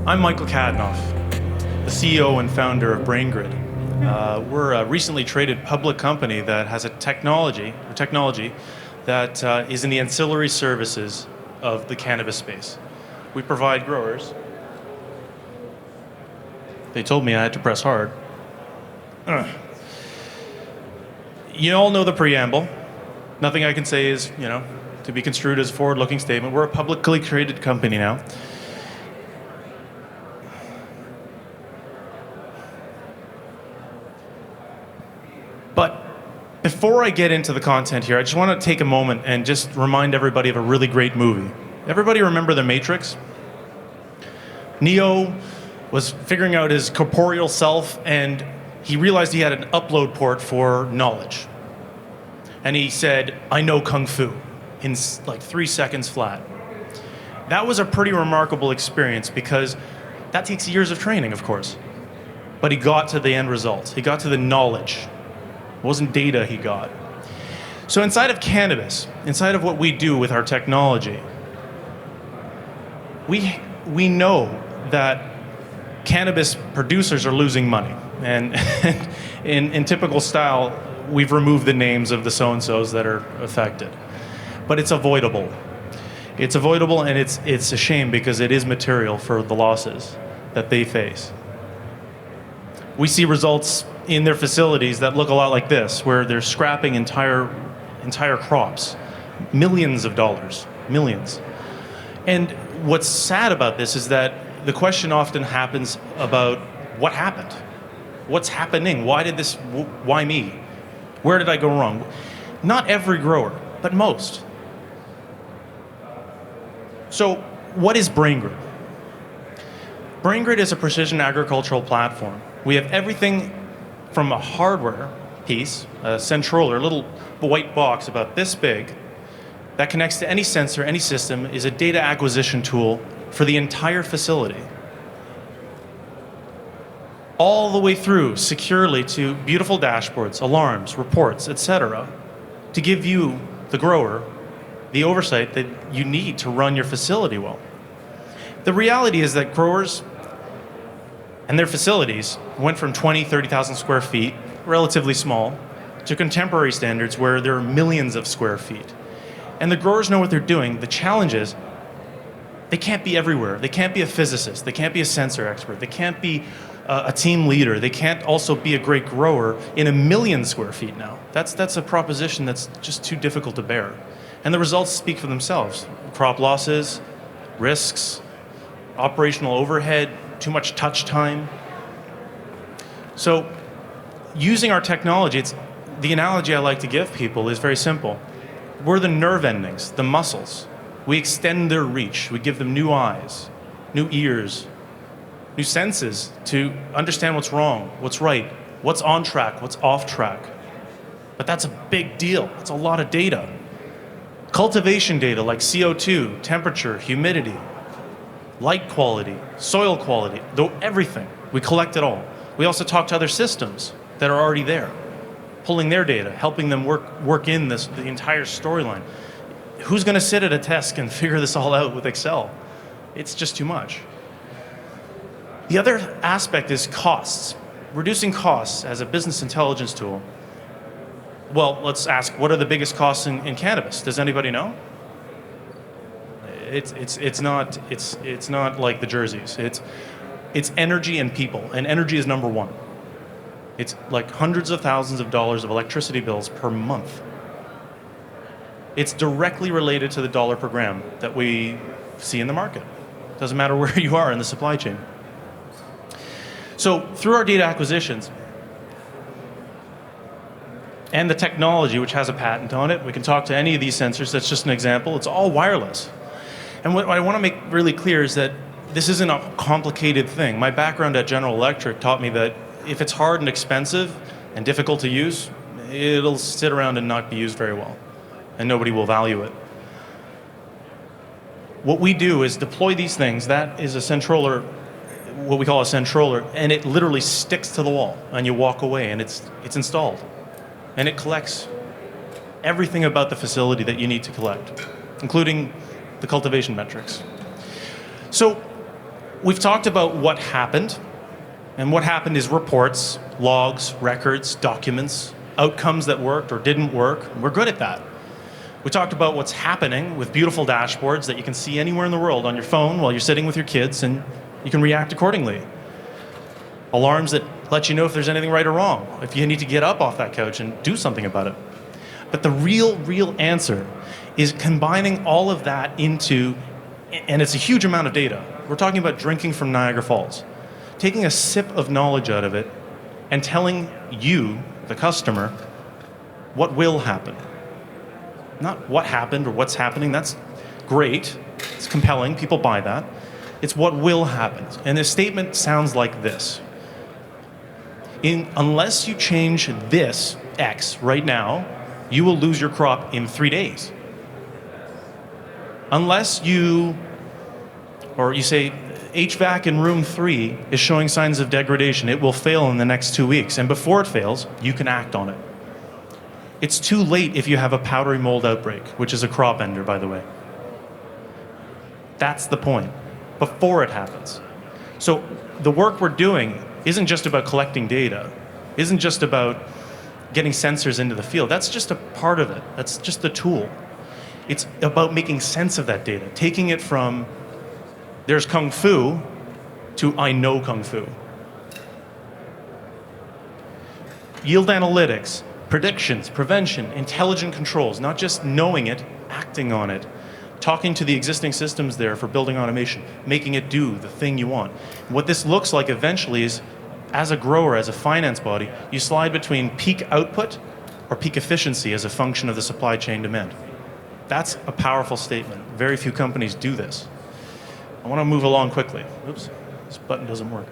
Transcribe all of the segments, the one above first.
I'm Michal Kadonoff, the CEO and founder of Braingrid. We're a recently traded public company that has a technology that is in the ancillary services of the cannabis space. We provide growers. They told me I had to press hard. You all know the preamble. Nothing I can say is, to be construed as a forward-looking statement. We're a publicly traded company now. But before I get into the content here, I just want to take a moment and just remind everybody of a really great movie. Everybody remember The Matrix? Neo was figuring out his corporeal self, and he realized he had an upload port for knowledge. And he said, I know Kung Fu, in like 3 seconds flat. That was a pretty remarkable experience because that takes years of training, of course. But he got to the end result. He got to the knowledge. It wasn't data he got. So inside of cannabis, inside of what we do with our technology, we know that cannabis producers are losing money. And in typical style, we've removed the names of the so-and-sos that are affected. But it's avoidable. It's avoidable, and it's a shame because it is material for the losses that they face. We see results in their facilities that look a lot like this, where they're scrapping entire crops, millions of dollars, millions. And what's sad about this is that the question often happens about what happened? What's happening? Why me? Where did I go wrong? Not every grower, but most. So what is Braingrid? Braingrid is a precision agricultural platform. We have everything from a hardware piece, a Centroller, a little white box about this big, that connects to any sensor, any system, is a data acquisition tool for the entire facility. All the way through securely to beautiful dashboards, alarms, reports, etc., to give you, the grower, the oversight that you need to run your facility well. The reality is that growers and their facilities went from 20, 30,000 square feet, relatively small, to contemporary standards where there are millions of square feet. And the growers know what they're doing. The challenge is they can't be everywhere. They can't be a physicist. They can't be a sensor expert. They can't be a team leader. They can't also be a great grower in 1 million square feet now. That's a proposition that's just too difficult to bear. And the results speak for themselves. Crop losses, risks, operational overhead, too much touch time. So using our technology, the analogy I like to give people is very simple. We're the nerve endings, the muscles. We extend their reach. We give them new eyes, new ears, new senses to understand what's wrong, what's right, what's on track, what's off track. But that's a big deal. It's a lot of data. Cultivation data like CO2, temperature, humidity, light quality, soil quality, everything. We collect it all. We also talk to other systems that are already there, pulling their data, helping them work in the entire storyline. Who's going to sit at a desk and figure this all out with Excel? It's just too much. The other aspect is costs. Reducing costs as a business intelligence tool. Well, let's ask, what are the biggest costs in cannabis? Does anybody know? It's not like the jerseys. It's energy and people, and energy is number one. It's like hundreds of thousands of dollars of electricity bills per month. It's directly related to the dollar per gram that we see in the market. Doesn't matter where you are in the supply chain. So through our data acquisitions and the technology, which has a patent on it, we can talk to any of these sensors. That's just an example. It's all wireless. And what I want to make really clear is that this isn't a complicated thing. My background at General Electric taught me that if it's hard and expensive and difficult to use, it'll sit around and not be used very well, and nobody will value it. What we do is deploy these things. That is a Centroller, what we call a Centroller, and it literally sticks to the wall, and you walk away, and it's installed. And it collects everything about the facility that you need to collect, including the cultivation metrics. So We've talked about what happened, and what happened is reports, logs, records, documents, outcomes that worked or didn't work. We're good at that. We talked about what's happening with beautiful dashboards that you can see anywhere in the world on your phone while you're sitting with your kids, and you can react accordingly. Alarms that let you know if there's anything right or wrong, if you need to get up off that couch and do something about it. But the real answer is combining all of that into, and it's a huge amount of data. We're talking about drinking from Niagara Falls. Taking a sip of knowledge out of it and telling you, the customer, what will happen. Not what happened or what's happening. That's great. It's compelling. People buy that. It's what will happen. And the statement sounds like this. Unless you change this X right now, you will lose your crop in 3 days. Unless you say HVAC in room 3 is showing signs of degradation, it will fail in the next 2 weeks. And before it fails, you can act on it. It's too late if you have a powdery mold outbreak, which is a crop ender, by the way. That's the point. Before it happens. So the work we're doing isn't just about collecting data, isn't just about getting sensors into the field. That's just a part of it. That's just the tool. It's about making sense of that data, taking it from there's Kung Fu to I know Kung Fu. Yield analytics, predictions, prevention, intelligent controls, not just knowing it, acting on it, talking to the existing systems there for building automation, making it do the thing you want. What this looks like eventually is, as a grower, as a finance body, you slide between peak output or peak efficiency as a function of the supply chain demand. That's a powerful statement. Very few companies do this. I want to move along quickly. Oops, this button doesn't work.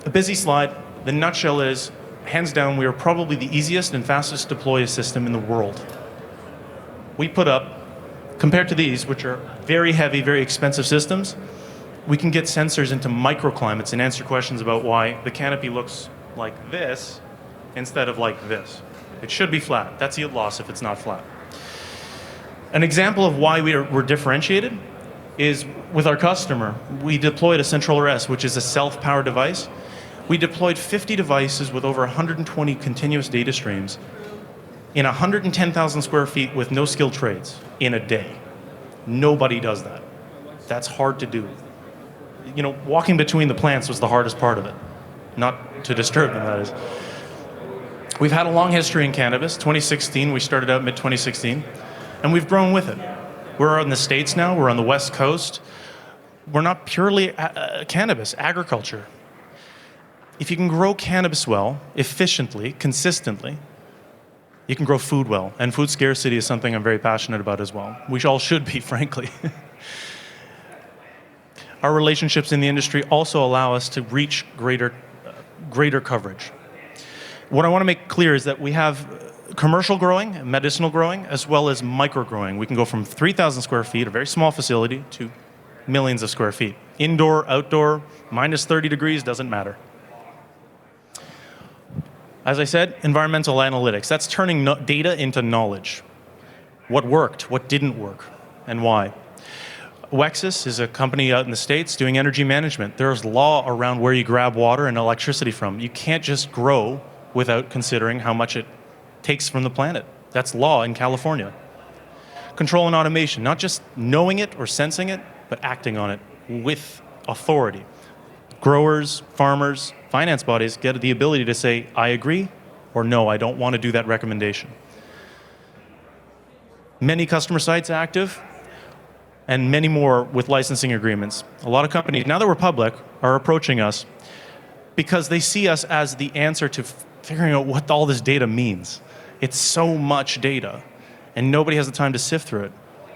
A busy slide. The nutshell is, hands down, we are probably the easiest and fastest deploy system in the world. We put up, compared to these, which are very heavy, very expensive systems, we can get sensors into microclimates and answer questions about why the canopy looks like this instead of like this. It should be flat. That's yield loss if it's not flat. An example of why we're differentiated is with our customer. We deployed a Centroller S, which is a self-powered device. We deployed 50 devices with over 120 continuous data streams in 110,000 square feet with no skilled trades in a day. Nobody does that. That's hard to do. You know, walking between the plants was the hardest part of it. Not to disturb them, that is. We've had a long history in cannabis. 2016, we started out mid-2016, and we've grown with it. We're in the States now, we're on the West Coast. We're not purely cannabis, agriculture. If you can grow cannabis well, efficiently, consistently, you can grow food well. And food scarcity is something I'm very passionate about as well. We all should be, frankly. Our relationships in the industry also allow us to reach greater coverage. What I want to make clear is that we have commercial growing, medicinal growing, as well as micro growing. We can go from 3,000 square feet, a very small facility, to millions of square feet. Indoor, outdoor, minus 30 degrees, doesn't matter. As I said, environmental analytics. That's turning data into knowledge. What worked, what didn't work, and why. Wexus is a company out in the States doing energy management. There's law around where you grab water and electricity from. You can't just grow without considering how much it takes from the planet. That's law in California. Control and automation, not just knowing it or sensing it, but acting on it with authority. Growers, farmers, finance bodies get the ability to say, I agree, or no, I don't want to do that recommendation. Many customer sites active, and many more with licensing agreements. A lot of companies, now that we're public, are approaching us because they see us as the answer to figuring out what all this data means. It's so much data, and nobody has the time to sift through it.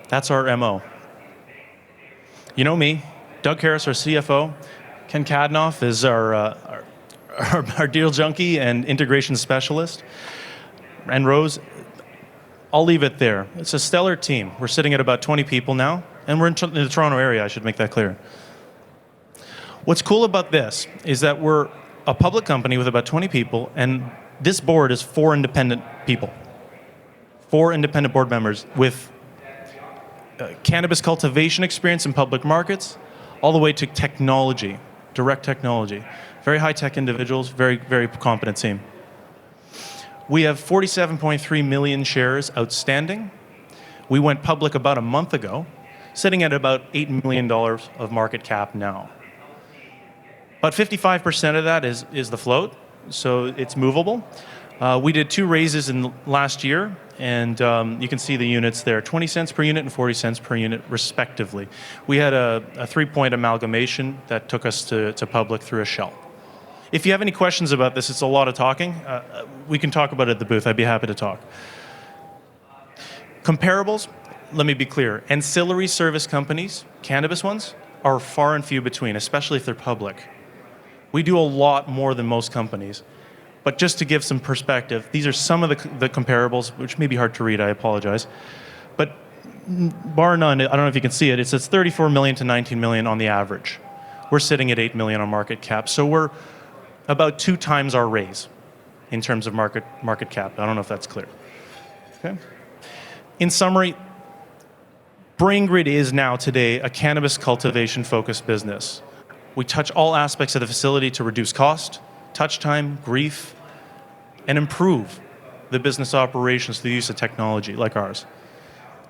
That's our MO. You know me, Doug Harris, our CFO. Ken Kadonoff is our deal junkie and integration specialist. And Rose, I'll leave it there. It's a stellar team. We're sitting at about 20 people now, and we're in the Toronto area, I should make that clear. What's cool about this is that we're a public company with about 20 people, and this board is 4 independent people. 4 independent board members with cannabis cultivation experience in public markets, all the way to technology, direct technology. Very high-tech individuals, very, very competent team. We have 47.3 million shares outstanding. We went public about a month ago, sitting at about $8 million of market cap now. About 55% of that is the float, so it's movable. We did 2 raises in last year, and you can see the units there, 20 cents per unit and 40 cents per unit, respectively. We had a 3-point amalgamation that took us to public through a shell. If you have any questions about this, it's a lot of talking. We can talk about it at the booth. I'd be happy to talk. Comparables, let me be clear. Ancillary service companies, cannabis ones, are far and few between, especially if they're public. We do a lot more than most companies. But just to give some perspective, these are some of the comparables, which may be hard to read, I apologize. But bar none, I don't know if you can see it, it says 34 million to 19 million on the average. We're sitting at 8 million on market cap. So we're about 2 times our raise in terms of market cap. I don't know if that's clear. Okay. In summary, Braingrid is now today a cannabis cultivation-focused business. We touch all aspects of the facility to reduce cost, touch time, grief, and improve the business operations through the use of technology like ours.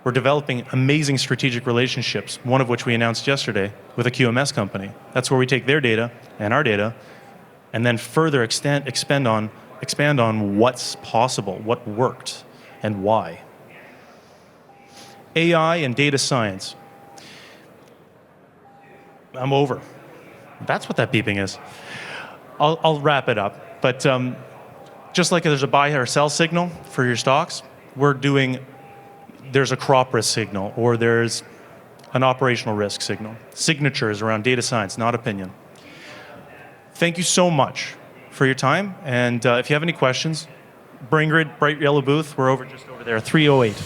We're developing amazing strategic relationships, one of which we announced yesterday with a QMS company. That's where we take their data and our data and then further expand on what's possible, what worked, and why. AI and data science. I'm over. That's what that beeping is. I'll wrap it up. But just like there's a buy or sell signal for your stocks, there's a crop risk signal, or there's an operational risk signal. Signatures around data science, not opinion. Thank you so much for your time. And if you have any questions, Braingrid, bright yellow booth, we're just over there, 308.